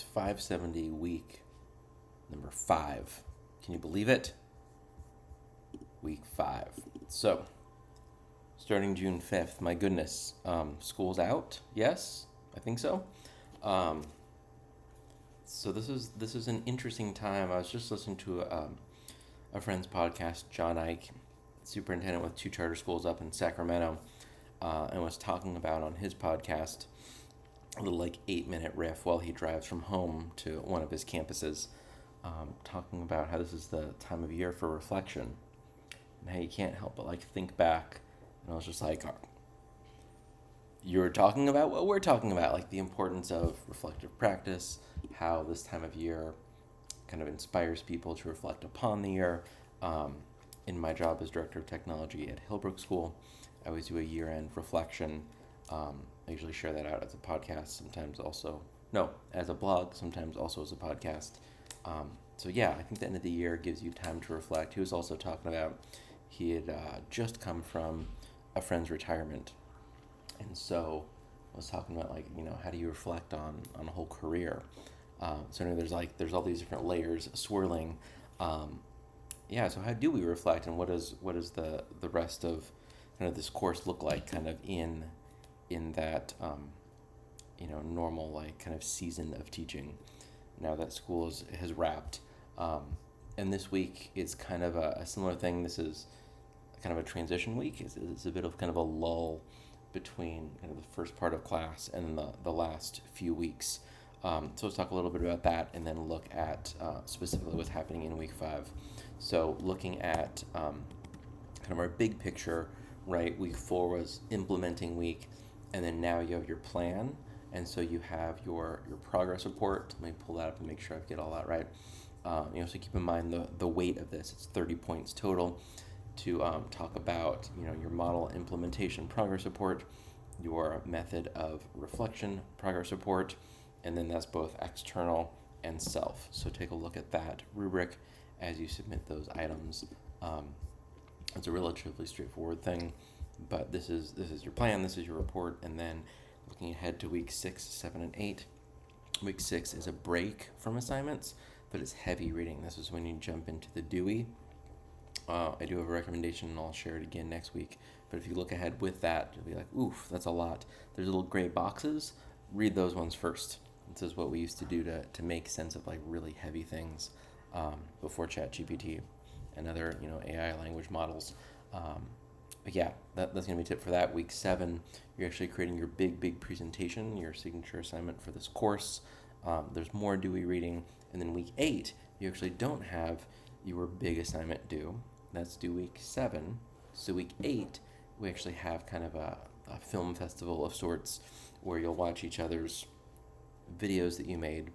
It's 570 week number 5. Can you believe it? Week 5. So, starting June 5th, my goodness, school's out. Yes, I think so. Um, so this is an interesting time. I was just listening to a friend's podcast, John Ike, superintendent with 2 charter schools up in Sacramento, and was talking about on his podcast a little like 8-minute riff while he drives from home to one of his campuses, talking about how this is the time of year for reflection and how you can't help but like think back. And I was just like, you're talking about what we're talking about, like the importance of reflective practice, how this time of year kind of inspires people to reflect upon the year. In my job as director of technology at Hillbrook School, I always do a year-end reflection. I usually share that out as a podcast, sometimes also, no, as a blog, sometimes also as a podcast. So yeah, I think the end of the year gives you time to reflect. He was also talking about he had just come from a friend's retirement, and so I was talking about like, how do you reflect on a whole career? So anyway, there's all these different layers swirling. Yeah, so how do we reflect, and what does the rest of kind of this course look like, kind of in that normal like kind of season of teaching, now that school has wrapped. And this week it's kind of a similar thing. This is kind of a transition week. It's a bit of kind of a lull between kind of the first part of class and the last few weeks. So let's talk a little bit about that, and then look at specifically what's happening in week 5. So looking at kind of our big picture, right? Week 4 was implementing week, and then now you have your plan, and so you have your progress report. Let me pull that up and make sure I get all that right. So keep in mind the weight of this. It's 30 points total to talk about your model implementation progress report, your method of reflection progress report, and then that's both external and self. So take a look at that rubric as you submit those items. It's a relatively straightforward thing, but this is your plan, this is your report, and then looking ahead to week 6, 7, and 8. Week 6 is a break from assignments, but it's heavy reading. This is when you jump into the Dewey. I do have a recommendation, and I'll share it again next week. But if you look ahead with that, you'll be like, oof, that's a lot. There's little gray boxes. Read those ones first. This is what we used to do to make sense of like really heavy things before ChatGPT and other AI language models. But yeah, that's going to be a tip for that. Week 7, you're actually creating your big presentation, your signature assignment for this course. There's more Dewey reading. And then week 8, you actually don't have your big assignment due. That's due week 7. So week 8, we actually have kind of a film festival of sorts where you'll watch each other's videos that you made,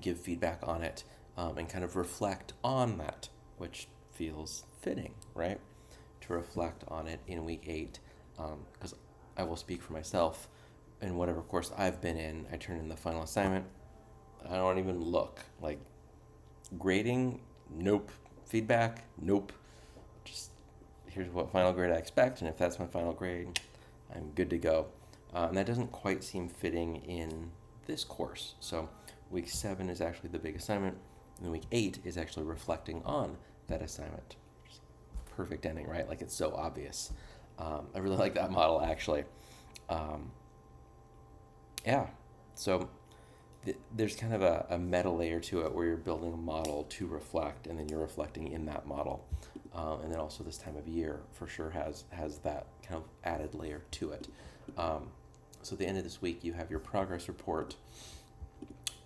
give feedback on it, and kind of reflect on that, which feels fitting, right? To reflect on it in week 8, because I will speak for myself. In whatever course I've been in, I turn in the final assignment. I don't even look. Like, grading, nope. Feedback, nope. Just here's what final grade I expect, and if that's my final grade, I'm good to go. And that doesn't quite seem fitting in this course. So week 7 is actually the big assignment, and then week 8 is actually reflecting on that assignment. Perfect ending, right? Like, it's so obvious. I really like that model, actually. Yeah, so there's kind of a meta layer to it where you're building a model to reflect, and then you're reflecting in that model. And then also this time of year for sure has that kind of added layer to it. So at the end of this week, you have your progress report.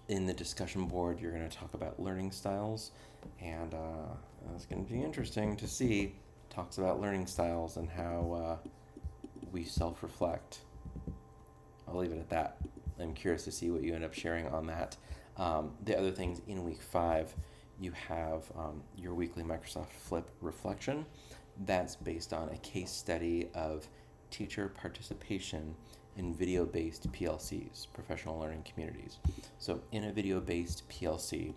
In the discussion board, you're going to talk about learning styles, and it's going to be interesting to see. Talks about learning styles and how we self-reflect. I'll leave it at that. I'm curious to see what you end up sharing on that. The other things in week 5, you have your weekly Microsoft Flip reflection. That's based on a case study of teacher participation in video-based PLCs, professional learning communities. So in a video-based PLC,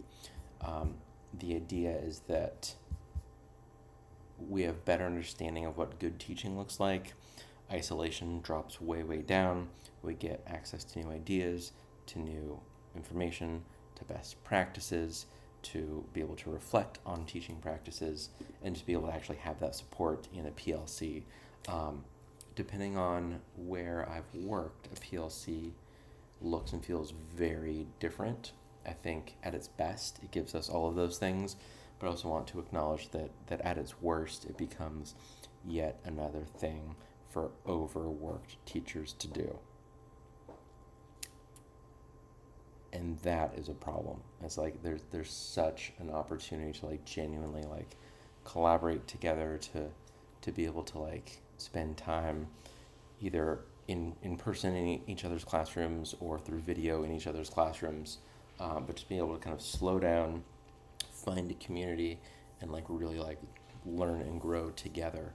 the idea is that we have better understanding of what good teaching looks like. Isolation drops way down. We get access to new ideas, to new information, to best practices, to be able to reflect on teaching practices, and to be able to actually have that support in a PLC. Depending on where I've worked, a PLC looks and feels very different. I think at its best, it gives us all of those things, but I also want to acknowledge that at its worst, it becomes yet another thing for overworked teachers to do. And that is a problem. It's like there's such an opportunity to like genuinely like collaborate together to be able to like spend time either in person in each other's classrooms or through video in each other's classrooms, but just being able to kind of slow down, find a community, and like really like learn and grow together,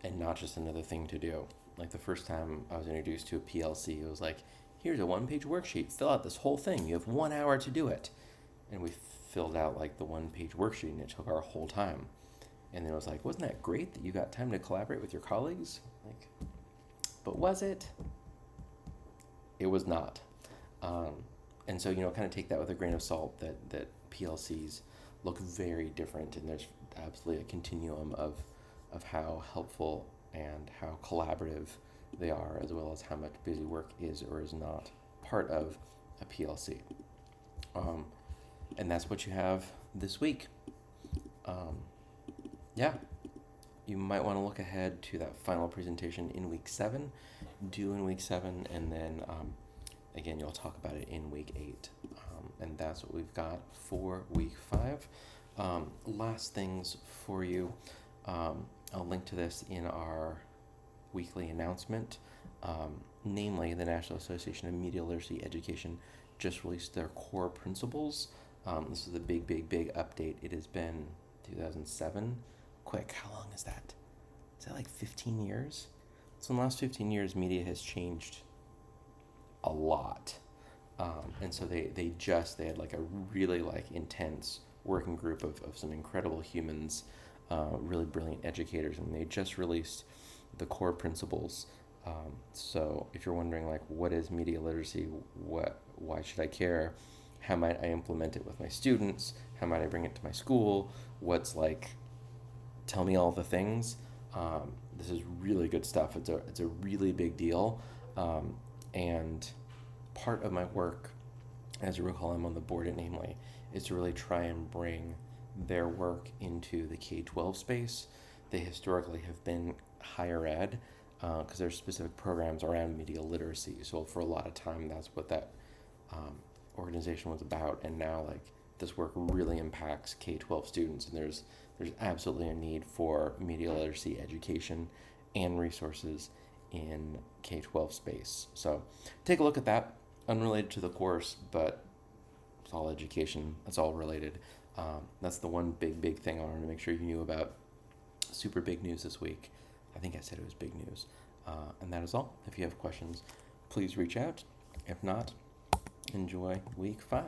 and not just another thing to do. Like the first time I was introduced to a PLC, it was like, here's a one-page worksheet, fill out this whole thing, you have 1 hour to do it. And we filled out like the one-page worksheet and it took our whole time. And then it was like, wasn't that great that you got time to collaborate with your colleagues? Like, but was it? It was not. And so, kind of take that with a grain of salt that PLCs look very different, and there's absolutely a continuum of how helpful and how collaborative they are, as well as how much busy work is or is not part of a PLC. And that's what you have this week. Yeah, you might want to look ahead to that final presentation in week 7, due in week 7, and then again, you'll talk about it in week 8. And that's what we've got for week 5. Last things for you, I'll link to this in our weekly announcement. Namely, the National Association of Media Literacy Education just released their core principles. This is a big update. It has been 2007. Quick, how long is that? Is that like 15 years? So in the last 15 years, media has changed a lot. And so they had like a really like intense working group of some incredible humans, really brilliant educators, and they just released the core principles. So if you're wondering like, what is media literacy? Why should I care? How might I implement it with my students? How might I bring it to my school? Tell me all the things. This is really good stuff. It's a really big deal. And part of my work, as you recall, I'm on the board at Namely, is to really try and bring their work into the K-12 space. They historically have been higher ed, because there's specific programs around media literacy. So for a lot of time, that's what that organization was about. And now like this work really impacts K-12 students, and there's absolutely a need for media literacy education and resources in K-12 space. So take a look at that. Unrelated to the course, but it's all education. It's all related. That's the one big thing I wanted to make sure you knew about. Super big news this week. I think I said it was big news. And that is all. If you have questions, please reach out. If not, enjoy week 5.